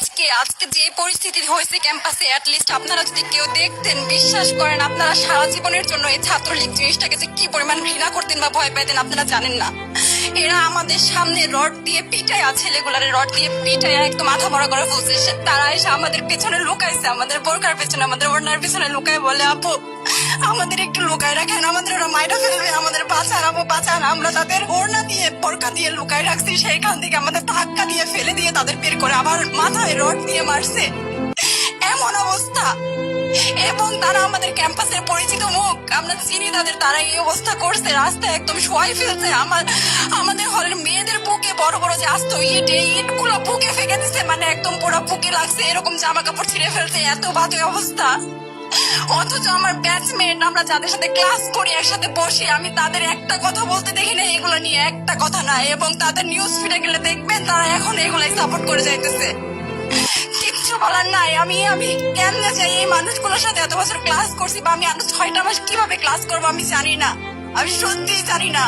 আজকে আজকে যে পরিস্থিতি হয়েছে ক্যাম্পাসে, অ্যাটলিস্ট আপনারা যদি কেউ দেখতেন, বিশ্বাস করেন আপনারা সারা জীবনের জন্য এই ছাত্রলীগ জিনিসটাকে যে কি পরিমাণ ঘৃণা করতেন বা ভয় পাইতেন আপনারা জানেন না। এরা আমাদের সামনে রড দিয়ে পিটায়া, ছেলেগুলারে রড দিয়ে পিটায়া একদম মাথা মরা করে ফেলছে। তারা এসে আমাদের পেছনে লুকাইছে, আমাদের বোরকার পেছনে, আমাদের ওড়নার পেছনে লুকায় বলে, আপু আমাদের একটু লুকায় রাখেন, আমাদের ওরা মাইরা ফেলবে, আমাদের বাঁচান আপু বাঁচান। আমরা তাদের ওড়না দিয়ে বোরকা দিয়ে লুকায় রাখছি, সেইখান থেকে আমাদের ধাক্কা দিয়ে ফেলে দিয়ে তাদের বের করে আবার মাথায় রড দিয়ে মারছে। এমন অবস্থা। এবং তারা আমাদের ক্যাম্পাসের পরিচিত মুখ, আমরা চিনি তাদের, তারা এই অবস্থা করছে, রাস্তায় একদম শোয়াই ফেলছে। আমাদের হলের মেয়েদের বুকে বড় বড় যে আসতো ইট, এই ইট গুলো বুকে ফেঁকে দিচ্ছে, মানে একদম পুরো বুকে লাগছে, এরকম জামা কাপড় ছিঁড়ে ফেলছে, এত বাজে অবস্থা। অথচ আমার ব্যাচমেট, আমরা যাদের সাথে ক্লাস করি, একসাথে বসি, আমি তাদের একটা কথা বলতে দেখি না এগুলো নিয়ে, একটা কথা না। এবং তাদের নিউজ ফিডে গেলে দেখবেন তারা এখন এগুলাই সাপোর্ট করে যাইতেছে। কিচ্ছু বলার নাই। আমি কেমনে যাই এই মানুষগুলোর সাথে, এত বছর ক্লাস করছি, বা আমি আরো 6টা মাস কিভাবে ক্লাস করবো আমি জানি না, আমি সত্যিই জানি না।